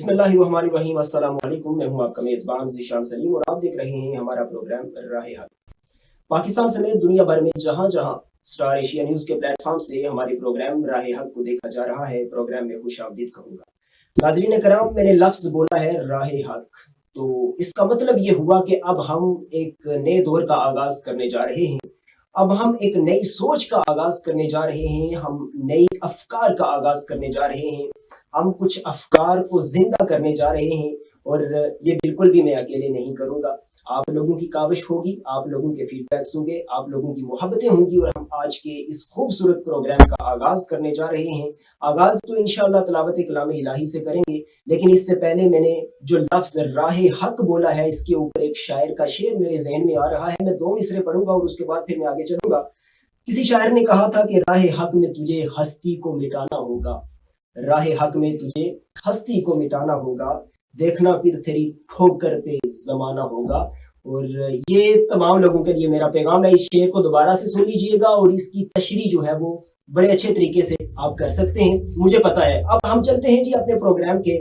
بسم اللہ الرحمن الرحیم، السلام علیکم۔ میں ہوں آپ کا میزبان ذیشان سلیم اور آپ دیکھ رہے ہیں ہمارا پروگرام راہ حق۔ پاکستان سمیت دنیا بھر میں جہاں جہاں سٹار ایشیا نیوز کے پلیٹ فارم سے ہمارے پروگرام راہ حق کو دیکھا جا رہا ہے، پروگرام میں خوش آمدید کہوں گا۔ ناظرین کرام، میں نے لفظ بولا ہے راہ حق، تو اس کا مطلب یہ ہوا کہ اب ہم ایک نئے دور کا آغاز کرنے جا رہے ہیں، اب ہم ایک نئی سوچ کا آغاز کرنے جا رہے ہیں، ہم نئی افکار کا آغاز کرنے جا رہے ہیں، ہم کچھ افکار کو زندہ کرنے جا رہے ہیں، اور یہ بالکل بھی میں اکیلے نہیں کروں گا۔ آپ لوگوں کی کاوش ہوگی، آپ لوگوں کے فیڈ بیکس ہوں گے، آپ لوگوں کی محبتیں ہوں گی، اور ہم آج کے اس خوبصورت پروگرام کا آغاز کرنے جا رہے ہیں۔ آغاز تو انشاءاللہ تلاوت کلام الہی سے کریں گے، لیکن اس سے پہلے میں نے جو لفظ راہ حق بولا ہے، اس کے اوپر ایک شاعر کا شعر میرے ذہن میں آ رہا ہے، میں 2 مصرے پڑھوں گا اور اس کے بعد پھر میں آگے چلوں گا۔ کسی شاعر نے کہا تھا کہ راہ حق میں تجھے ہستی کو مٹانا ہوگا، راہ حق میں تجھے ہستی کو مٹانا ہوگا، دیکھنا پھر تیری ٹھوکر پہ زمانہ ہوگا۔ اور یہ تمام لوگوں کے لیے میرا پیغام ہے۔ اس شعر کو دوبارہ سے سن لیجئے گا اور اس کی تشریح جو ہے وہ بڑے اچھے طریقے سے آپ کر سکتے ہیں، مجھے پتا ہے۔ اب ہم چلتے ہیں جی اپنے پروگرام کے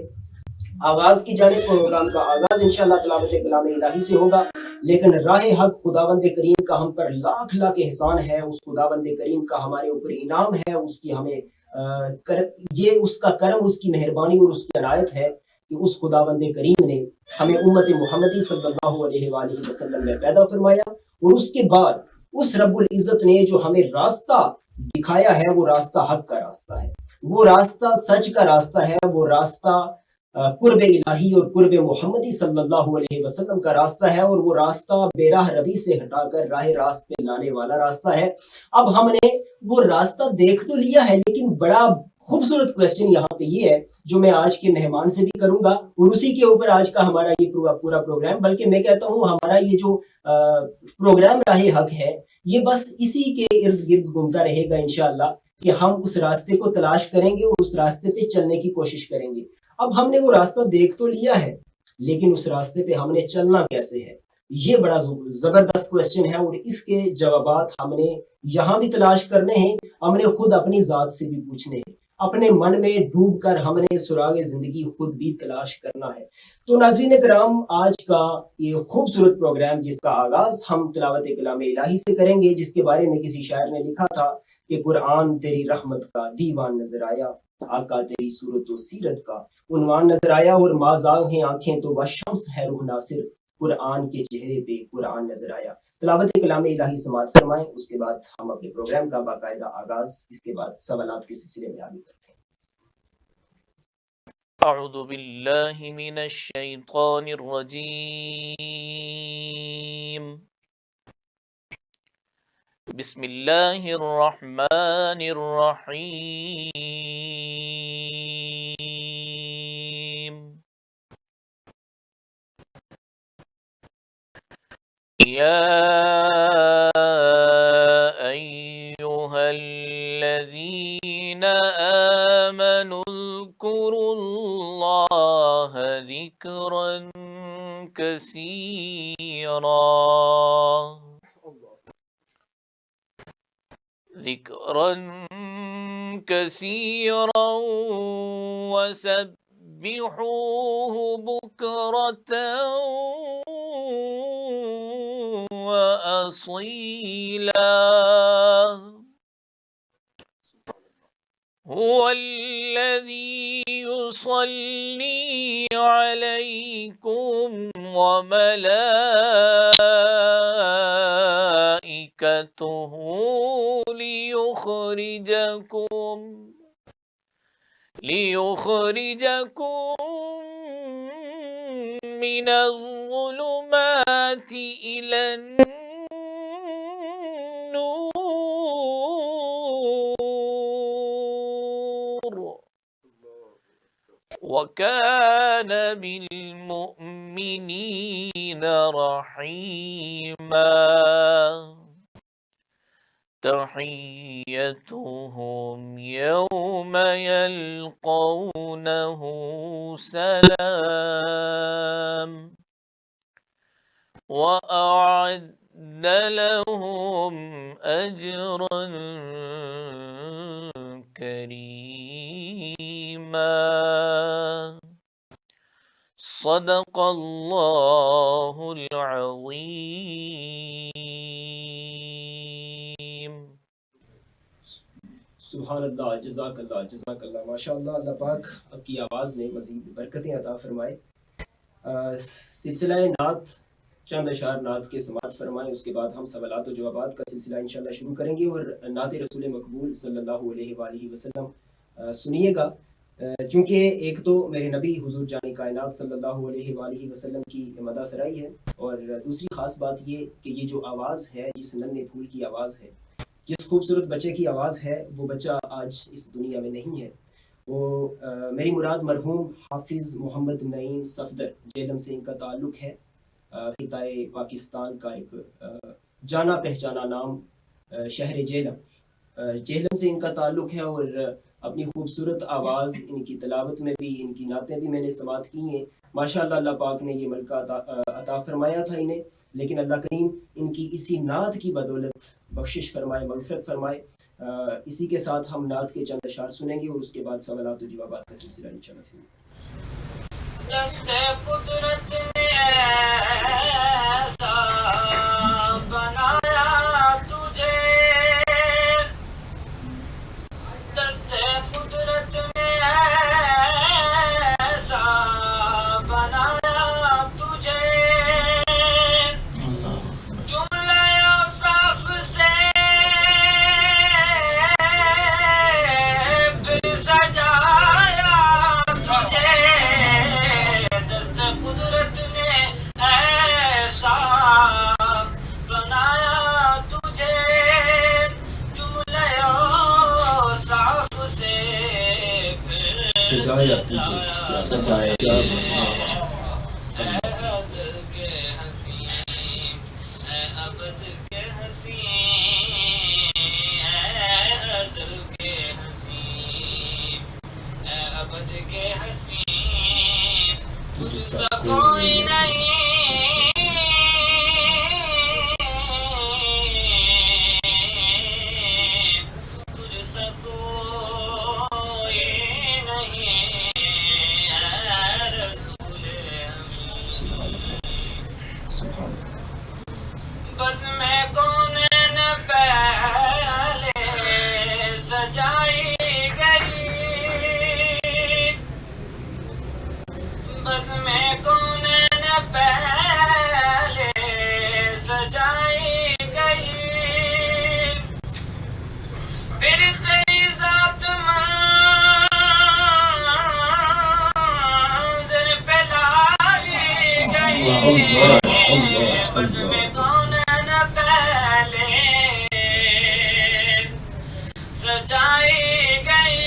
آغاز کی جانب۔ پروگرام کا آغاز انشاءاللہ تلاوت کلام الہی سے ہوگا، لیکن راہ حق خداوند کریم کا ہم پر لاکھ لاکھ احسان ہے، اس خداوند کریم کا ہمارے اوپر انعام ہے، اس کی ہمیں یہ اس کا کرم، اس کی مہربانی اور اس کی عنایت ہے کہ اس خداوند کریم نے ہمیں امت محمدی صلی اللہ علیہ وآلہ وسلم میں پیدا فرمایا، اور اس کے بعد اس رب العزت نے جو ہمیں راستہ دکھایا ہے، وہ راستہ حق کا راستہ ہے، وہ راستہ سچ کا راستہ ہے، وہ راستہ قرب الہی اور قرب محمدی صلی اللہ علیہ وسلم کا راستہ ہے، اور وہ راستہ بے راہ روی سے ہٹا کر راہ راست پہ لانے والا راستہ ہے۔ اب ہم نے وہ راستہ دیکھ تو لیا ہے، لیکن بڑا خوبصورت کویسچن یہاں پہ یہ ہے جو میں آج کے مہمان سے بھی کروں گا، اور اسی کے اوپر آج کا ہمارا یہ پورا پروگرام، بلکہ میں کہتا ہوں ہمارا یہ جو پروگرام راہ حق ہے، یہ بس اسی کے ارد گرد گھومتا رہے گا انشاءاللہ، کہ ہم اس راستے کو تلاش کریں گے اور اس راستے پہ چلنے کی کوشش کریں گے۔ اب ہم نے وہ راستہ دیکھ تو لیا ہے، لیکن اس راستے پہ ہم نے چلنا کیسے ہے، یہ بڑا زبردست کویسچن ہے، اور اس کے جوابات ہم نے یہاں بھی تلاش کرنے ہیں، ہم نے خود اپنی ذات سے بھی پوچھنے ہیں، اپنے من میں ڈوب کر ہم نے سراغ زندگی خود بھی تلاش کرنا ہے۔ تو ناظرین کرام، آج کا یہ خوبصورت پروگرام جس کا آغاز ہم تلاوت کلام الہی سے کریں گے، جس کے بارے میں کسی شاعر نے لکھا تھا کہ قرآن تیری رحمت کا دیوان نظر آیا، آقا تیری صورت و سیرت کا عنوان نظر آیا، اور مازاغ ہیں آنکھیں تو بشمس ہے روح ناصر، قرآن کے چہرے پہ قرآن نظر آیا۔ تلاوت کلام الہی سماعت فرمائیں، اس کے بعد ہم اپنے پروگرام کا باقاعدہ آغاز اس کے بعد سوالات کے سلسلے میں آگے کرتے ہیں۔ اعوذ باللہ من الشیطان الرجیم، بسم اللہ الرحمن الرحیم، یا ایہا الذین آمنوا اذکروا اللہ ذکرا کثیرا، ذکرا کثیرا وسبحوہ بکرتا وأصيلا، هو الذي يصلي عليكم وملائكته ليخرجكم من الظلمات إلى النور، وكان بالمؤمنين رحيما، تحيتهم يوم يلقونه سلام، وأعد لهم أجرا كريما۔ صدق اللہ العظیم. سبحان اللہ، جزاک اللہ، جزاک اللہ، ماشاء اللہ. اللہ پاک آپ کی آواز میں مزید برکتیں عطا فرمائے. سلسلہ نعت، چند اشعار نعت کے سماعت فرمائیں، اس کے بعد ہم سوالات و جوابات کا سلسلہ انشاءاللہ شروع کریں گے، اور نعت رسول مقبول صلی اللہ علیہ وآلہ وسلم سنیے گا. چونکہ ایک تو میرے نبی حضور جان کائنات صلی اللہ علیہ وآلہ وسلم کی مدح سرائی ہے، اور دوسری خاص بات یہ کہ یہ جو آواز ہے، جس ننھے پھول کی آواز ہے، جس خوبصورت بچے کی آواز ہے، وہ بچہ آج اس دنیا میں نہیں ہے. وہ میری مراد مرحوم حافظ محمد نعیم صفدر جیلم سے ان کا تعلق ہے. خطۂ پاکستان کا ایک جانا پہچانا نام شہر جیلم سے ان کا تعلق ہے، اور اپنی خوبصورت آواز، ان کی تلاوت میں بھی، ان کی نعتیں بھی میں نے سماعت کی ہیں. ماشاءاللہ اللہ پاک نے یہ ملکہ عطا فرمایا تھا انہیں، لیکن اللہ کریم ان کی اسی نعت کی بدولت بخشش فرمائے، مغفرت فرمائے. اسی کے ساتھ ہم نعت کے چند اشعار سنیں گے، اور اس کے بعد سوالات و جوابات کا سلسلہ انشاءاللہ شروع. دست قدرت نے ایسا بنایا تجھے، دست قدرت نے ایسا بنایا تجھے، جملہ اوصاف سے پھر سجایا تجھے، دست قدرت نے ایسا بنایا تجھے، جملہ اوصاف سے پھر سجایا تجھے، سجایا اے ازل کے حسین، اے ابد کے حسین، اے ازل کے حسین، اے ابد کے حسین، تجھ سا کوئی نہیں، تجھ سا کوئی نہیں، اے رسول امین. بس میں کونین پہلے سجائی گئی، بس میں کونین پہلے سجائی گئی، پھر تیری ذات منظر پہ لائی گئی، بس میں کونین پہلے سجائی گئی،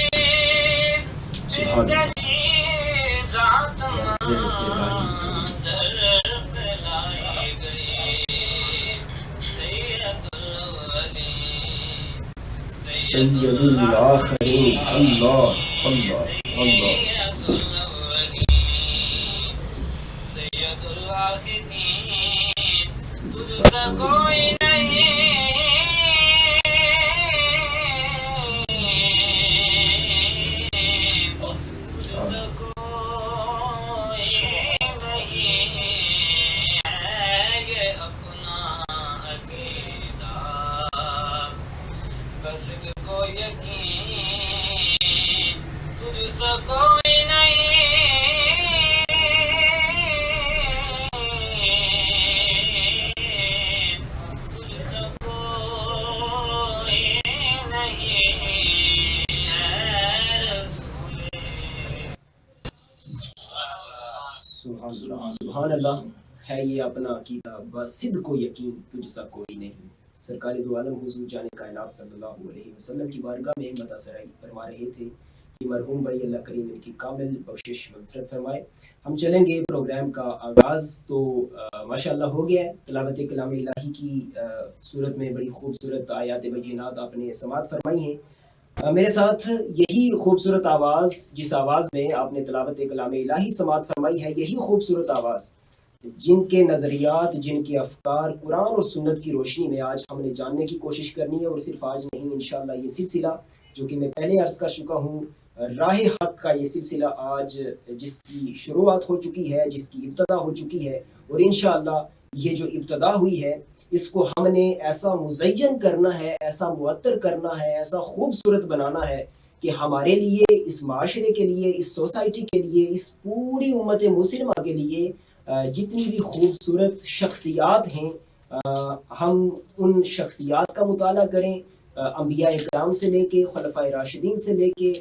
پھر تیری ذات منظر پہ لائی گئی، سید الاولین، سید الآخرین. اللہ اللہ اللہ. سید الاولین، سید الآخرین، تجھ سا کوئی نہیں، تجھ سا کوئی نہیں، ہے یہ اپنا عقیدہ، بس تجھ کو یقین، تجھ سا کوئی نہیں، تجھ سا کوئی نہیں، اے رسول. سبحان اللہ، سبحان اللہ. ہے یہ اپنا عقیدہ، بصدق و یقین، تجھ سا کوئی نہیں. سرکار دو عالم حضور جان کائنات صلی اللہ علیہ وسلم کی بارگاہ میں مدح سرائی فرما رہے تھے کہ مرحوم بھائی اللہ کریم ان کی کامل بخشش مغفرت فرمائے. ہم چلیں گے پروگرام کا آغاز تو ماشاءاللہ ہو گیا ہے. تلاوت کلام الہی کی صورت میں بڑی خوبصورت آیات بینات آپ نے سماعت فرمائی ہیں. میرے ساتھ یہی خوبصورت آواز، جس آواز میں آپ نے تلاوت کلام الہی سماعت فرمائی ہے، یہی خوبصورت آواز جن کے نظریات، جن کے افکار قرآن اور سنت کی روشنی میں آج ہم نے جاننے کی کوشش کرنی ہے. اور صرف آج نہیں، انشاءاللہ یہ سلسلہ جو کہ میں پہلے عرض کر چکا ہوں راہ حق کا یہ سلسلہ آج جس کی شروعات ہو چکی ہے، جس کی ابتدا ہو چکی ہے، اور انشاءاللہ یہ جو ابتدا ہوئی ہے اس کو ہم نے ایسا مزین کرنا ہے، ایسا معطر کرنا ہے، ایسا خوبصورت بنانا ہے کہ ہمارے لیے، اس معاشرے کے لیے، اس سوسائٹی کے لیے، اس پوری امت مسلمہ کے لیے جتنی بھی خوبصورت شخصیات ہیں، ہم ان شخصیات کا مطالعہ کریں، انبیاء اکرام سے لے کے، خلفائے راشدین سے لے کے،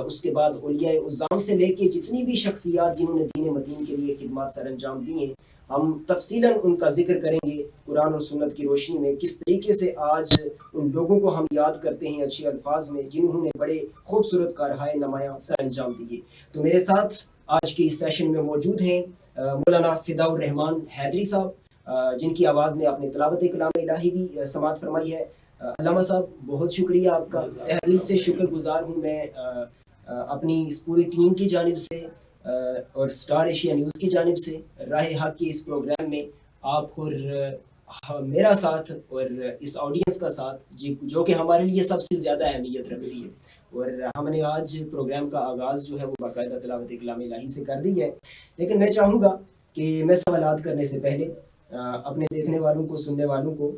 اس کے بعد اولیاء عظام سے لے کے جتنی بھی شخصیات جنہوں نے دین مدین کے لیے خدمات سر انجام دی ہیں، ہم تفصیلاً ان کا ذکر کریں گے قرآن اور سنت کی روشنی میں، کس طریقے سے آج ان لوگوں کو ہم یاد کرتے ہیں اچھے الفاظ میں جنہوں نے بڑے خوبصورت کارہائے نمایاں سر انجام دیے۔ تو میرے ساتھ آج کے اس سیشن میں موجود ہیں مولانا فدا الرحمان حیدری صاحب، جن کی آواز میں آپ نے تلاوت کلام الہی بھی سماعت فرمائی ہے۔ علامہ صاحب بہت شکریہ آپ کا، تہ دل سے شکر گزار ہوں میں اپنی اس پوری ٹیم کی جانب سے اور سٹار ایشیا نیوز کی جانب سے راہ حق کی اس پروگرام میں آپ اور میرا ساتھ اور اس آڈینس کا ساتھ جو کہ ہمارے لیے سب سے زیادہ اہمیت رکھتی ہے، اور ہم نے آج پروگرام کا آغاز جو ہے وہ باقاعدہ تلاوت کلام الہی سے کر دی ہے۔ لیکن میں چاہوں گا کہ میں سوالات کرنے سے پہلے اپنے دیکھنے والوں کو، سننے والوں کو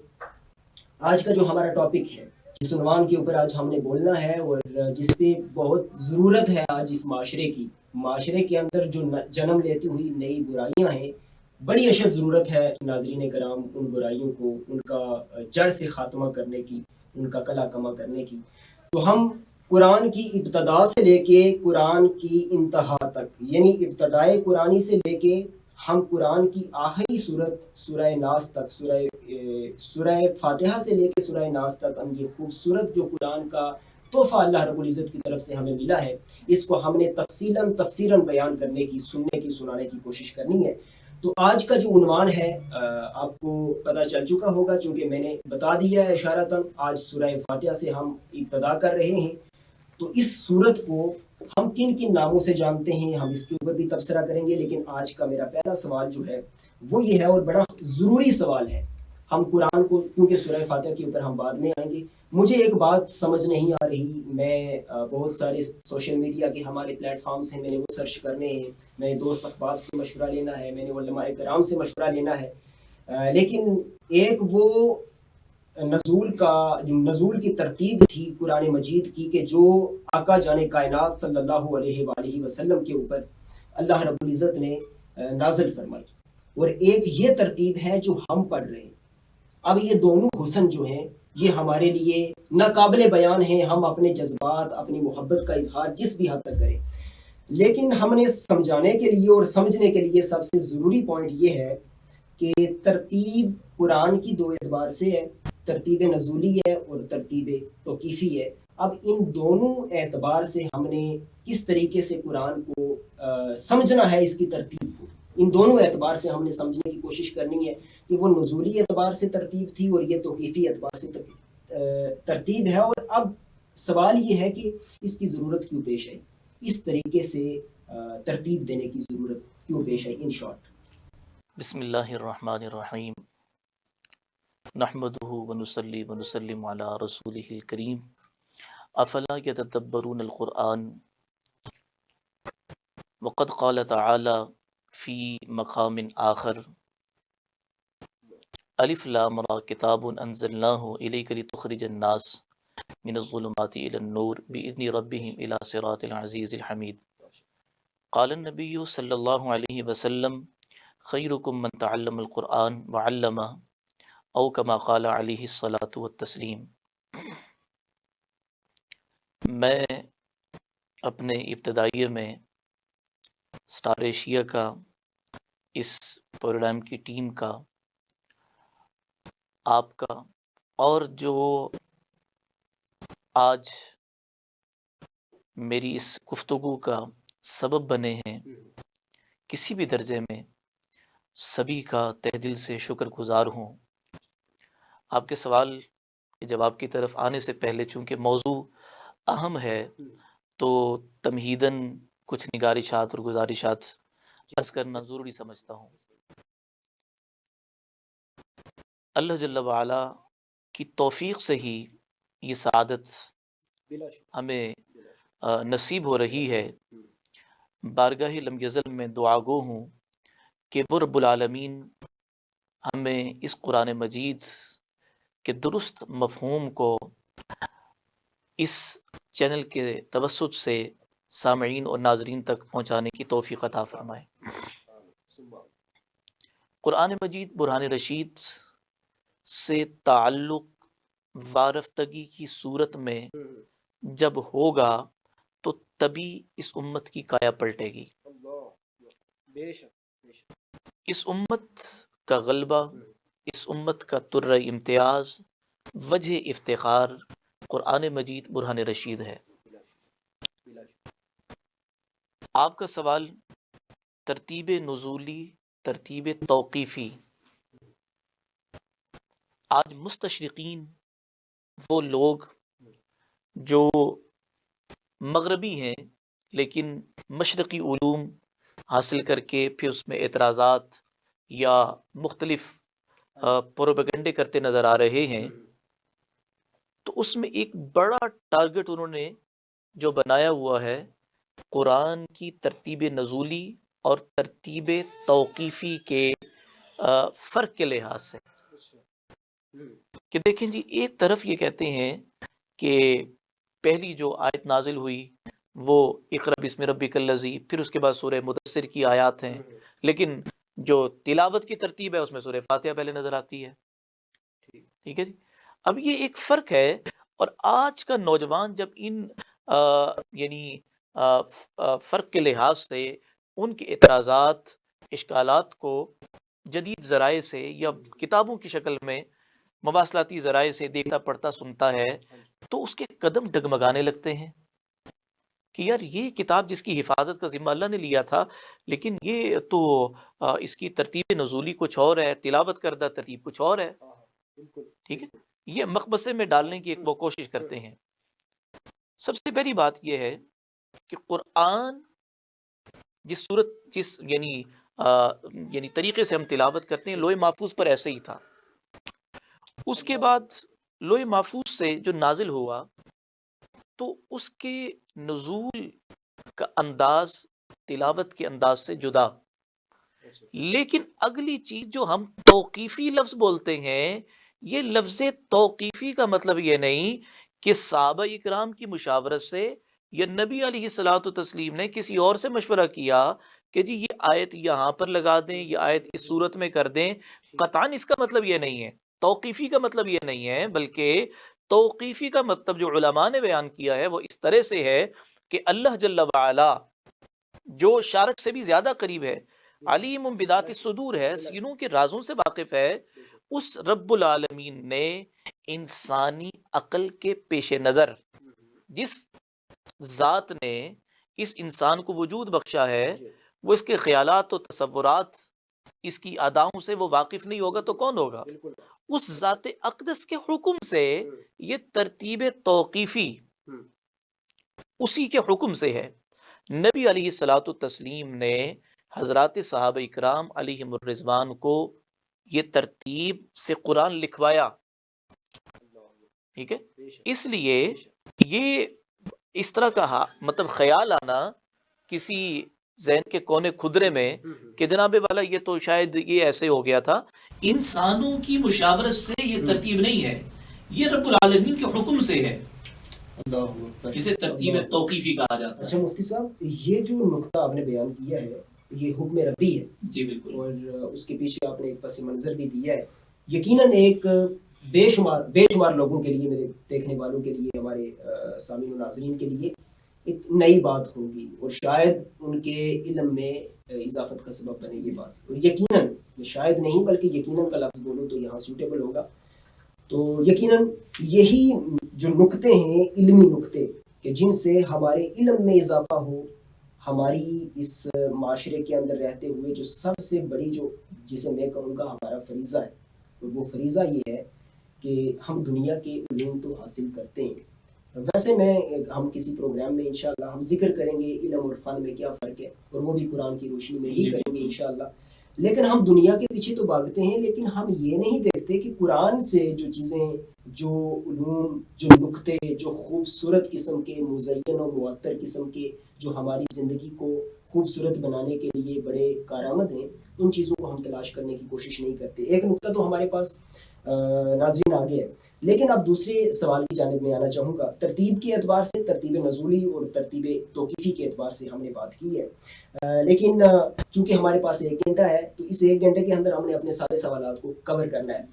آج کا جو ہمارا ٹاپک ہے، جس عنوان کے اوپر آج ہم نے بولنا ہے اور جس پہ بہت ضرورت ہے آج اس معاشرے کے اندر جو جنم لیتی ہوئی نئی برائیاں ہیں، بڑی اشد ضرورت ہے ناظرین کرام ان برائیوں کو، ان کا جڑ سے خاتمہ کرنے کی، ان کا کلا کما کرنے کی۔ تو ہم قرآن کی ابتدا سے لے کے قرآن کی انتہا تک، یعنی ابتدائے قرآنی سے لے کے ہم قرآن کی آخری صورت سورہ ناس تک، سورہ فاتحہ سے لے کے سورہ ناس تک، ہم یہ خوبصورت جو قرآن کا تحفہ اللہ رب العزت کی طرف سے ہمیں ملا ہے، اس کو ہم نے تفصیلاً بیان کرنے کی، سننے کی، سنانے کی کوشش کرنی ہے۔ تو آج کا جو عنوان ہے آپ کو پتہ چل چکا ہوگا، چونکہ میں نے بتا دیا ہے اشارتاً، آج سورہ فاتحہ سے ہم ابتدا کر رہے ہیں۔ تو اس صورت کو ہم کن کن ناموں سے جانتے ہیں، ہم اس کے اوپر بھی تبصرہ کریں گے، لیکن آج کا میرا پہلا سوال جو ہے وہ یہ ہے، اور بڑا ضروری سوال ہے۔ ہم قرآن کو، کیونکہ سورہ فاتحہ کے اوپر ہم بعد میں آئیں گے، مجھے ایک بات سمجھ نہیں آ رہی، میں بہت سارے سوشل میڈیا کے ہمارے پلیٹ فارمز ہیں، میں نے وہ سرچ کرنے ہیں، میں نے دوست احباب سے مشورہ لینا ہے، میں نے علماء کرام سے مشورہ لینا ہے، لیکن ایک وہ نزول کی ترتیب تھی قرآن مجید کی کہ جو آقا جان کائنات صلی اللہ علیہ وآلہ وسلم کے اوپر اللہ رب العزت نے نازل فرمائی، اور ایک یہ ترتیب ہے جو ہم پڑھ رہے ہیں۔ اب یہ دونوں حسن جو ہیں یہ ہمارے لیے ناقابل بیان ہیں، ہم اپنے جذبات، اپنی محبت کا اظہار جس بھی حد تک کریں، لیکن ہم نے سمجھانے کے لیے اور سمجھنے کے لیے سب سے ضروری پوائنٹ یہ ہے کہ ترتیب قرآن کی دو اعتبار سے ہے، ترتیب نزولی ہے اور ترتیب توقیفی ہے۔ اب ان دونوں اعتبار سے ہم نے کس طریقے سے قرآن کو سمجھنا ہے، اس کی ترتیب کو ان دونوں اعتبار سے ہم نے سمجھنے کی کوشش کرنی ہے کہ وہ نزولی اعتبار سے ترتیب تھی اور یہ توقیفی اعتبار سے ترتیب ہے، اور اب سوال یہ ہے کہ اس کی ضرورت کیوں پیش ہے، اس طریقے سے ترتیب دینے کی ضرورت کیوں پیش ہے، ان شارٹ۔ بسم اللہ الرحمن الرحیم، نحمدہ ونصلی ونسلم علی رسولہ الکریم، افلا یتدبرون القرآن وقد قال تعالی فی مقام آخر الف لام را کتاب انزلناہ الیک لتخرج الناس من الظلمات الی النور باذن ربهم الی صراط العزیز الحمید۔ قال النبی صلی اللہ علیہ وسلم خیرکم من تعلم القرآن وعلمہ او کما قال علیہ الصلاۃ والتسلیم۔ میں اپنے ابتدائیے میں سٹار ایشیا کا، اس پروگرام کی ٹیم کا، آپ کا، اور جو آج میری اس گفتگو کا سبب بنے ہیں کسی بھی درجے میں، سبھی کا تہ دل سے شکر گزار ہوں۔ آپ کے سوال کے جواب کی طرف آنے سے پہلے، چونکہ موضوع اہم ہے، تو تمہیداً کچھ نگارشات اور گزارشات عرض کرنا ضروری سمجھتا ہوں۔ اللہ جل وعلا کی توفیق سے ہی یہ سعادت ہمیں نصیب ہو رہی ہے، بارگاہ لم یزل میں دعا گو ہوں کہ وہ رب العالمین ہمیں اس قرآن مجید کے درست مفہوم کو اس چینل کے توسط سے سامعین اور ناظرین تک پہنچانے کی توفیق عطا فرمائے۔ قرآن مجید برہان رشید سے تعلق وارفتگی کی صورت میں جب ہوگا تو تبھی اس امت کی کایا پلٹے گی۔ اس امت کا غلبہ، اس امت کا ترہ امتیاز، وجہ افتخار قرآن مجید برہان رشید ہے۔ آپ کا سوال ترتیب نزولی، ترتیب توقیفی، آج مستشرقین وہ لوگ جو مغربی ہیں لیکن مشرقی علوم حاصل کر کے پھر اس میں اعتراضات یا مختلف پروپیگنڈے کرتے نظر آ رہے ہیں، تو اس میں ایک بڑا ٹارگٹ انہوں نے جو بنایا ہوا ہے قرآن کی ترتیب نزولی اور ترتیب توقیفی کے فرق کے لحاظ سے، کہ دیکھیں جی، ایک طرف یہ کہتے ہیں کہ پہلی جو آیت نازل ہوئی وہ اقرأ بسم ربک الذی، پھر اس کے بعد سورہ مدثر کی آیات ہیں، لیکن جو تلاوت کی ترتیب ہے اس میں سورہ فاتحہ پہلے نظر آتی ہے۔ ٹھیک ہے جی، اب یہ ایک فرق ہے، اور آج کا نوجوان جب ان یعنی فرق کے لحاظ سے ان کے اعتراضات، اشکالات کو جدید ذرائع سے یا کتابوں کی شکل میں مواصلاتی ذرائع سے دیکھتا پڑھتا سنتا ہے، تو اس کے قدم ڈگمگانے لگتے ہیں کہ یار یہ کتاب جس کی حفاظت کا ذمہ اللہ نے لیا تھا، لیکن یہ تو اس کی ترتیب نزولی کچھ اور ہے، تلاوت کردہ ترتیب کچھ اور ہے۔ ٹھیک ہے، یہ مقبسے میں ڈالنے کی ایک وہ کوشش کرتے ہیں۔ سب سے پہلی بات یہ ہے کہ قرآن جس صورت، جس یعنی طریقے سے ہم تلاوت کرتے ہیں، لوح محفوظ پر ایسے ہی تھا۔ اس کے بعد لوح محفوظ سے جو نازل ہوا تو اس کے نزول کا انداز تلاوت کے انداز سے جدا، لیکن اگلی چیز جو ہم توقیفی لفظ بولتے ہیں، یہ لفظ توقیفی کا مطلب یہ نہیں کہ صحابہ اکرام کی مشاورت سے یا نبی علیہ الصلوۃ والتسلیم نے کسی اور سے مشورہ کیا کہ جی یہ آیت یہاں پر لگا دیں، یہ آیت اس صورت میں کر دیں، قطعاً اس کا مطلب یہ نہیں ہے، توقیفی کا مطلب یہ نہیں ہے، بلکہ توقیفی کا مطلب جو علماء نے بیان کیا ہے وہ اس طرح سے ہے کہ اللہ جل وعلا جو شارک سے بھی زیادہ قریب ہے، علیم بذات الصدور ہے، سینوں کے رازوں سے واقف ہے، اس رب العالمین نے انسانی عقل کے پیش نظر جس ذات نے اس انسان کو وجود بخشا ہے، وہ اس کے خیالات و تصورات، اس کی اداؤں سے وہ واقف نہیں ہوگا تو کون ہوگا؟ اس ذات اقدس کے حکم سے یہ ترتیب توقیفی اسی کے حکم سے ہے۔ نبی علیہ الصلوۃ والتسلیم نے حضرات صحابہ اکرام علیہم الرضوان کو یہ ترتیب سے قرآن لکھوایا۔ ٹھیک ہے، اس لیے یہ اس طرح کا مطلب خیال آنا کسی ذہن کے کونے خدرے میں کہ جناب والا یہ تو شاید یہ ایسے ہو گیا تھا، انسانوں کی مشاورت سے یہ ترتیب نہیں ہے، یہ رب العالمین کے حکم سے ہے، جسے ترتیب توقیفی کہا جاتا ہے۔ اچھا مفتی صاحب، یہ جو نقطہ آپ نے بیان کیا ہے یہ حکم ربی ہے جی بالکل، اور اس کے پیچھے آپ نے ایک پس منظر بھی دیا ہے، یقیناً ایک بے شمار لوگوں کے لیے، میرے دیکھنے والوں کے لیے، ہمارے سامعین و ناظرین کے لیے ایک نئی بات ہوگی، اور شاید ان کے علم میں اضافت کا سبب بنے یہ بات، اور یقیناً شاید نہیں بلکہ یقیناً کا لفظ بولو تو یہاں سوٹیبل ہوگا۔ تو یقیناً یہی جو نقطے ہیں، علمی نقطے، کہ جن سے ہمارے علم میں اضافہ ہو، ہماری اس معاشرے کے اندر رہتے ہوئے جو سب سے بڑی جو جسے میں کہوں گا ہمارا فریضہ ہے، اور وہ فریضہ یہ ہے کہ ہم دنیا کے علوم تو حاصل کرتے ہیں۔ ویسے ہم کسی پروگرام میں انشاءاللہ ہم ذکر کریں گے علم اور فن میں کیا فرق ہے، اور وہ بھی قرآن کی روشنی میں ہی کریں گے انشاءاللہ۔ لیکن ہم دنیا کے پیچھے تو بھاگتے ہیں، لیکن ہم یہ نہیں دیکھتے کہ قرآن سے جو چیزیں، جو علوم، جو نقطے، جو خوبصورت قسم کے، مزین و معطر قسم کے، جو ہماری زندگی کو خوبصورت بنانے کے لیے بڑے کارآمد ہیں، ان چیزوں کو ہم تلاش کرنے کی کوشش نہیں کرتے۔ ایک نقطہ تو ہمارے پاس ناظرین آگے ہے، لیکن اب دوسرے سوال کی جانب میں آنا چاہوں گا۔ ترتیب کے اعتبار سے، ترتیب نزولی اور ترتیب توقیفی کے اعتبار سے ہم نے بات کی ہے، لیکن چونکہ ہمارے پاس 1 گھنٹہ ہے تو اس 1 گھنٹے کے اندر ہم نے اپنے سارے سوالات کو کور کرنا ہے۔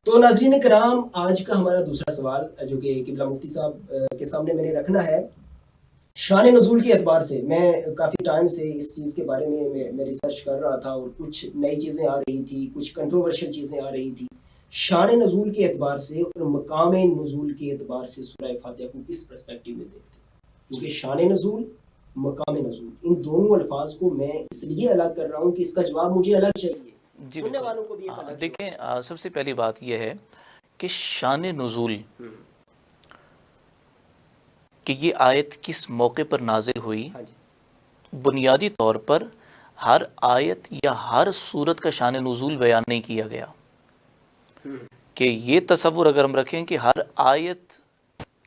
تو ناظرین کرام، آج کا ہمارا دوسرا سوال جو کہ قبلہ مفتی صاحب کے سامنے میں نے رکھنا ہے، شان نزول کے اعتبار سے میں کافی ٹائم سے اس چیز کے بارے میں ریسرچ کر رہا تھا، اور کچھ نئی چیزیں آ رہی تھی، کچھ کنٹروورشل چیزیں آ رہی تھی۔ شان نزول کے اعتبار سے اور مقام نزول کے اعتبار سے سورہ فاتحہ کو کس پرسپیکٹیو میں دیکھتے ہیں؟ کیونکہ شان نزول، مقام نزول، ان دونوں الفاظ کو میں اس لیے الگ کر رہا ہوں کہ اس کا جواب مجھے الگ چاہیے، جی سننے بالکل۔ والوں کو بھی ایک الگ دیکھیں، سب سے پہلی بات یہ ہے کہ شان نزول، کہ یہ آیت کس موقع پر نازل ہوئی، ہاں جی، بنیادی طور پر ہر آیت یا ہر صورت کا شان نزول بیان نہیں کیا گیا، کہ یہ تصور اگر ہم رکھیں کہ ہر آیت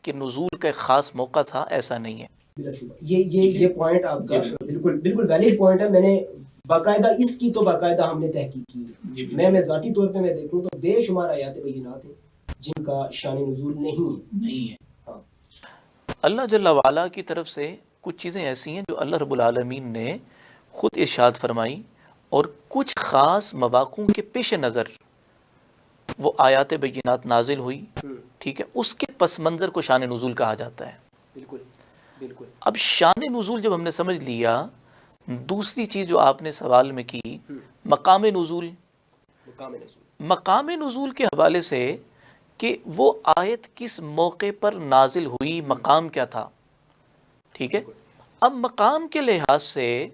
کے نزول کا ایک خاص موقع تھا، ایسا نہیں ہے۔ بلا شبہ یہ پوائنٹ آپ کا بالکل بالکل ویلڈ پوائنٹ ہے۔ میں نے باقاعدہ اس کی تو باقاعدہ ہم نے تحقیق کی ہے۔ میں ذاتی طور پہ میں دیکھوں تو بے شمار آیات بینات ہیں جن کا شان نزول نہیں ہے۔ ہاں، اللہ جل وعلا کی طرف سے کچھ چیزیں ایسی ہیں جو اللہ رب العالمین نے خود ارشاد فرمائی، اور کچھ خاص مواقعوں کے پیش نظر وہ آیات بینات نازل ہوئی، ٹھیک ہے، اس کے پس منظر کو شان نزول کہا جاتا ہے۔ بالکل بالکل۔ اب شان نزول جب ہم نے سمجھ لیا، دوسری چیز جو آپ نے سوال میں کی، مقام نزول۔ مقام نزول، مقام نزول کے حوالے سے کہ وہ آیت کس موقع پر نازل ہوئی، مقام کیا تھا، ٹھیک ہے۔ اب مقام کے لحاظ سے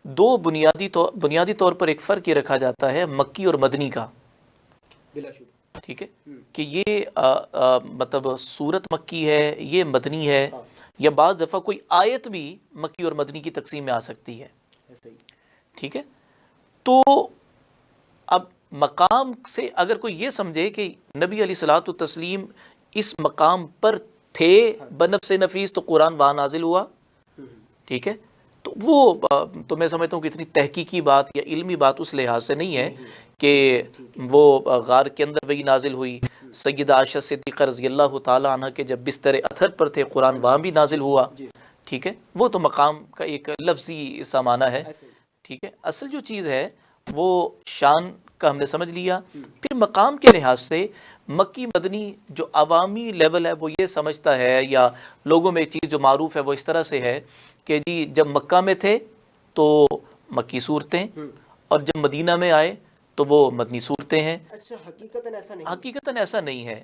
دو بنیادی طور پر ایک فرق یہ رکھا جاتا ہے مکی اور مدنی کا، بلا شبہ، ٹھیک ہے، کہ یہ مطلب صورت مکی ہے، یہ مدنی ہے، یا بعض دفعہ کوئی آیت بھی مکی اور مدنی کی تقسیم میں آ سکتی ہے، ایسا ہی۔ ٹھیک ہے۔ تو اب مقام سے اگر کوئی یہ سمجھے کہ نبی علیہ الصلوۃ والتسلیم اس مقام پر تھے بنفس نفیس تو قرآن وہاں نازل ہوا، ٹھیک ہے، تو وہ تو میں سمجھتا ہوں کہ اتنی تحقیقی بات یا علمی بات اس لحاظ سے نہیں ہے کہ وہ غار کے اندر وہی نازل ہوئی۔ سیدہ عائشہ صدیقہ رضی اللہ تعالی عنہ کے جب بستر اطہر پر تھے، قرآن وہاں بھی نازل ہوا، ٹھیک ہے، وہ تو مقام کا ایک لفظی سا معنی ہے، ٹھیک ہے۔ اصل جو چیز ہے وہ شان کا ہم نے سمجھ لیا۔ پھر مقام کے لحاظ سے مکی مدنی جو عوامی لیول ہے وہ یہ سمجھتا ہے، یا لوگوں میں چیز جو معروف ہے وہ اس طرح سے ہے کہ جی جب مکہ میں تھے تو مکی صورتیں، اور جب مدینہ میں آئے تو وہ مدنی صورتیں ہیں۔ اچھا، حقیقتاً ایسا نہیں؟ حقیقتاً ایسا نہیں ہے،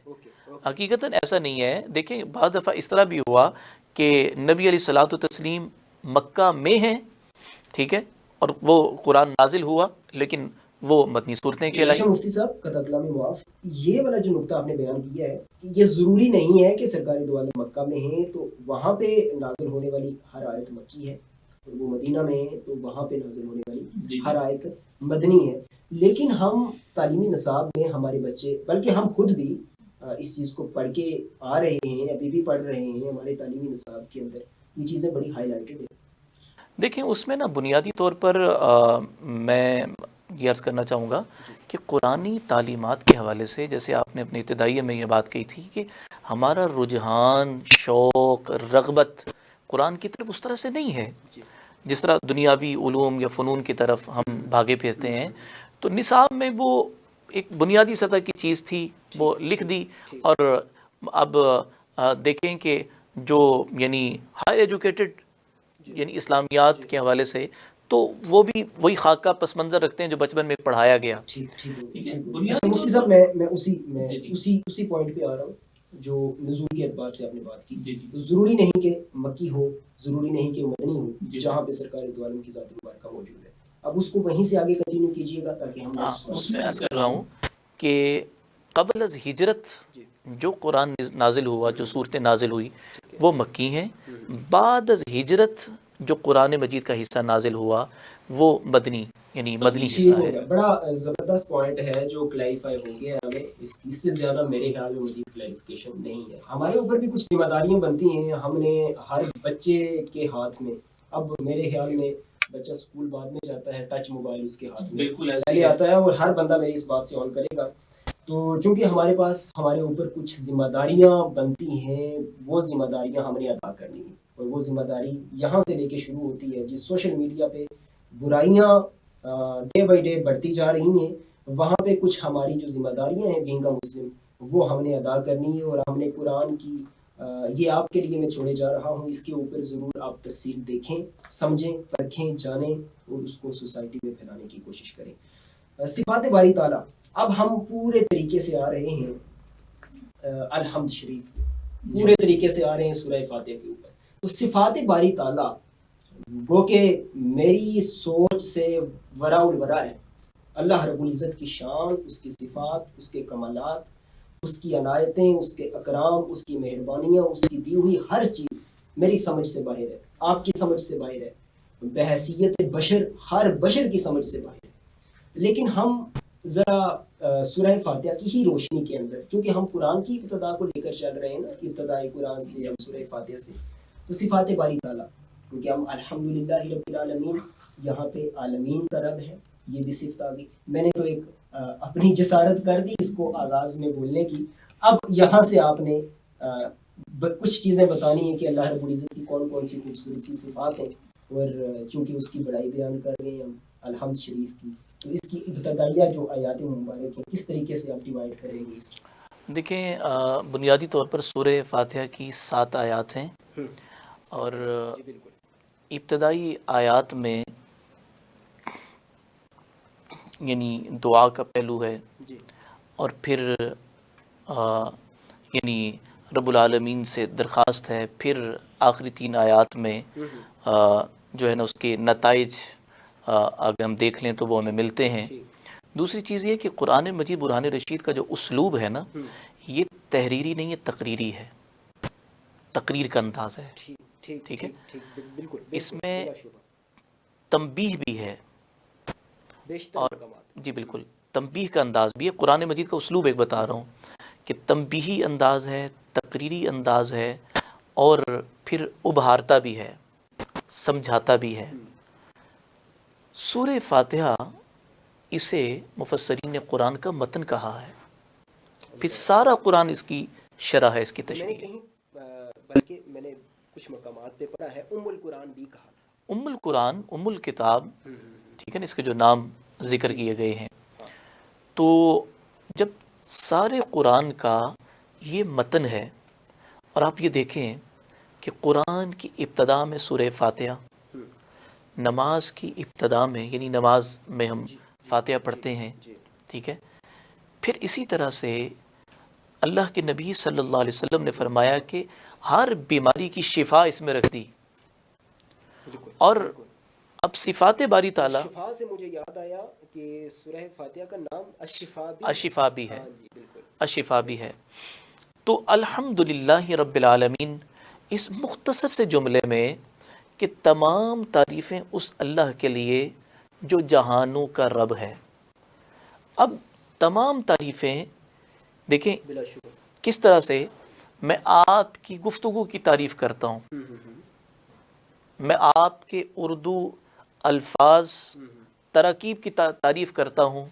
حقیقتاً ایسا نہیں ہے۔ دیکھیں، بعض دفعہ اس طرح بھی ہوا کہ نبی علیہ الصلوۃ والتسلیم مکہ میں ہیں، ٹھیک ہے، اور وہ قرآن نازل ہوا، لیکن وہ مدنی صورتیں کہلائی۔ اچھا مفتی صاحب، قطع کلامی معاف، یہ والا جو نقطہ آپ نے بیان کیا ہے کہ یہ ضروری نہیں ہے کہ سرکاری دو عالم مکہ میں ہیں تو وہاں پہ نازل ہونے والی ہر آیت مکی ہے، اور وہ مدینہ میں ہیں تو وہاں پہ نازل ہونے والی ہر آیت مدنی ہے، لیکن ہم تعلیمی نصاب میں ہمارے بچے، بلکہ ہم خود بھی اس چیز کو پڑھ کے آ رہے ہیں، ابھی بھی پڑھ رہے ہیں، ہمارے تعلیمی نصاب کے اندر یہ چیزیں بڑی ہائی لائٹڈ ہیں۔ دیکھیں، اس میں نا بنیادی طور پر میں یہ عرض کرنا چاہوں گا کہ قرآنی تعلیمات کے حوالے سے، جیسے آپ نے اپنی ابتدائیہ میں یہ بات کہی تھی کہ ہمارا رجحان، شوق، رغبت قرآن کی طرف اس طرح سے نہیں ہے جس طرح دنیاوی علوم یا فنون کی طرف ہم بھاگے پھرتے ہیں۔ تو نصاب میں وہ ایک بنیادی سطح کی چیز تھی، وہ لکھ دی، اور اب دیکھیں کہ جو یعنی ہائر ایجوکیٹڈ یعنی اسلامیات کے حوالے سے تو وہ بھی وہی خاکہ پس منظر رکھتے ہیں جو بچپن میں پڑھایا گیا۔ اچھا مفتی صاحب، میں اسی پوائنٹ پہ آ رہا ہوں جو نزول کے اعتبار سے آپ نے بات کی۔ ضروری نہیں کہ مکی ہو، ضروری نہیں کہ مدنی ہو، جہاں پہ سرکار دو عالم کی ذات مبارکہ موجود ہے۔ اب اس کو وہیں سے آگے کنٹینیو کیجیے گا تاکہ ہم اس میں عرض کر رہا ہوں کہ قبل از ہجرت جو قرآن نازل ہوا، جو صورتیں نازل ہوئی وہ مکی ہیں۔ بعد از ہجرت جو قرآن مجید کا حصہ نازل ہوا وہ مدنی یعنی مدنی ٹھیک حصہ ہو ہے۔ گیا، بڑا زبردست پوائنٹ ہے جو کلیریفائی ہو گیا ہے ہمیں، اس سے زیادہ میرے خیال میں مزید کلیریفیکیشن نہیں ہے۔ ہمارے اوپر بھی کچھ ذمہ داریاں بنتی ہیں، ہم نے ہر بچے کے ہاتھ میں، اب میرے خیال میں بچہ اسکول بعد میں جاتا ہے، ٹچ موبائل اس کے ہاتھ میں بالکل ایسے پہلے آتا ہے، اور ہر بندہ میری اس بات سے آن کرے گا۔ تو چونکہ ہمارے پاس ہمارے اوپر کچھ ذمہ داریاں بنتی ہیں، وہ ذمہ داریاں ہم نے ادا کرنی ہیں، اور وہ ذمہ داری یہاں سے لے کے شروع ہوتی ہے جس سوشل میڈیا پہ برائیاں ڈے بائی ڈے بڑھتی جا رہی ہیں، وہاں پہ کچھ ہماری جو ذمہ داریاں ہیں بینگ اے مسلم، وہ ہم نے ادا کرنی ہے، اور ہم نے قرآن کی یہ آپ کے لیے میں چھوڑے جا رہا ہوں، اس کے اوپر ضرور آپ تفصیل دیکھیں، سمجھیں، پرکھیں، جانیں، اور اس کو سوسائٹی میں پھیلانے کی کوشش کریں۔ صفات باری تعالیٰ، اب ہم پورے طریقے سے آ رہے ہیں الحمد شریف پہ، پورے طریقے سے آ رہے ہیں سورہ فاتحہ کے اوپر۔ تو صفات باری تعالیٰ وہ کہ میری سوچ سے ورا الورا ہے، اللہ رب العزت کی شان، اس کی صفات، اس کے کمالات، اس کی عنایتیں، اس کے اکرام، اس کی مہربانیاں، اس کی دی ہوئی ہر چیز میری سمجھ سے باہر ہے، آپ کی سمجھ سے باہر ہے، بحیثیت بشر ہر بشر کی سمجھ سے باہر ہے۔ لیکن ہم ذرا سورہ فاتحہ کی ہی روشنی کے اندر، چونکہ ہم قرآن کی ابتدا کو لے کر چل رہے ہیں نا، ابتدائی قرآن سے ہم سورہ فاتحہ سے، تو صفات باری تعالیٰ، کیونکہ ہم الحمدللہ رب العالمین، یہاں پہ عالمین کا رب ہے، یہ بھی صفت آ گئی۔ میں نے تو ایک اپنی جسارت کر دی اس کو آغاز میں بولنے کی، اب یہاں سے آپ نے کچھ چیزیں بتانی ہیں کہ اللہ رب العزت کی کون کون سی خوبصورت سی صفات ہیں، اور چونکہ اس کی بڑائی بیان کر رہے ہیں ہم الحمد شریف کی، تو اس کی ابتدائیہ جو آیات مبارک ہیں کس طریقے سے آپ ڈیوائڈ کریں گے اس کو؟ دیکھیں بنیادی طور پر سورہ فاتحہ کی 7 آیات ہیں، اور جی بالکل، ابتدائی آیات میں یعنی دعا کا پہلو ہے، جی اور پھر یعنی رب العالمین سے درخواست ہے، پھر آخری 3 آیات میں جو ہے نا اس کے نتائج اگر ہم دیکھ لیں تو وہ ہمیں ملتے ہیں۔ دوسری چیز یہ کہ قرآن مجید برہان رشید کا جو اسلوب ہے نا، یہ تحریری نہیں ہے، تقریری ہے، تقریر کا انداز ہے، ٹھیک ہے۔ بالکل، اس میں تنبیہ بھی ہے، اور جی بالکل تنبیہ کا انداز بھی ہے۔ قرآن مجید کا اسلوب ایک بتا رہا ہوں کہ تنبیہی انداز ہے، تقریری انداز ہے، اور پھر ابھارتا بھی ہے، سمجھاتا بھی ہے۔ سورہ فاتحہ اسے مفسرین نے قرآن کا متن کہا ہے، پھر سارا قرآن اس کی شرح ہے، اس کی تشریح ہے۔ بلکہ میں نے کچھ مقامات پہ پڑھا ہے ام القرآن بھی کہا، ام القرآن، ام الکتاب، ٹھیک ہے نا، اس کے جو نام ذکر کیے گئے ہیں۔ تو جب سارے قرآن کا یہ متن ہے، اور آپ یہ دیکھیں کہ قرآن کی ابتدا میں سورہ فاتحہ، نماز کی ابتدا میں یعنی نماز میں ہم فاتحہ پڑھتے ہیں، ٹھیک ہے، پھر اسی طرح سے اللہ کے نبی صلی اللہ علیہ وسلم نے فرمایا کہ ہر بیماری کی شفا اس میں رکھ دی۔ اور اب صفات باری تعالیٰ، شفا سے مجھے یاد آیا کہ سورہ فاتحہ کا نام اشفا بھی ہے، اشفا بھی ہے۔ تو الحمدللہ رب العالمین، اس مختصر سے جملے میں کہ تمام تعریفیں اس اللہ کے لیے جو جہانوں کا رب ہے۔ اب تمام تعریفیں دیکھیں کس طرح سے میں آپ کی گفتگو کی تعریف کرتا ہوں، میں آپ کے اردو الفاظ تراکیب کی تعریف کرتا ہوں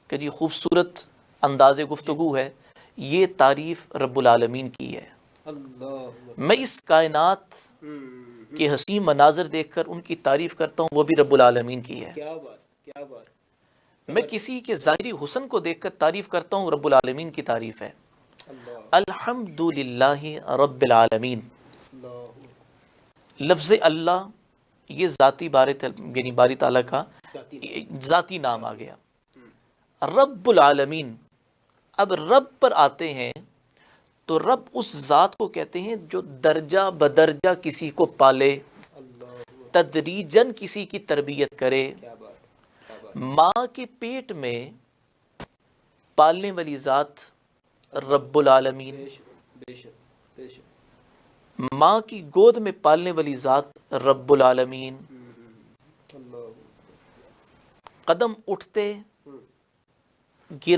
کہ جی خوبصورت انداز گفتگو ہے، یہ تعریف رب العالمین کی ہے۔ میں اس کائنات کے حسین مناظر دیکھ کر ان کی تعریف کرتا ہوں، وہ بھی رب العالمین کی ہے۔ کیا بات، میں کسی کے ظاہری حسن کو دیکھ کر تعریف کرتا ہوں، رب العالمین کی تعریف ہے۔ الحمدللہ رب العالمین، لفظ اللہ یہ ذاتی یعنی باری تعالیٰ کا ذاتی نام آ گیا۔ رب العالمین، اب رب پر آتے ہیں تو رب اس ذات کو کہتے ہیں جو درجہ بدرجہ کسی کو پالے، تدریجاً کسی کی تربیت کرے۔ ماں کے پیٹ میں پالنے والی ذات رب العالمین، ماں کی گود میں پالنے والی ذات رب العالمین، قدم اٹھتے گر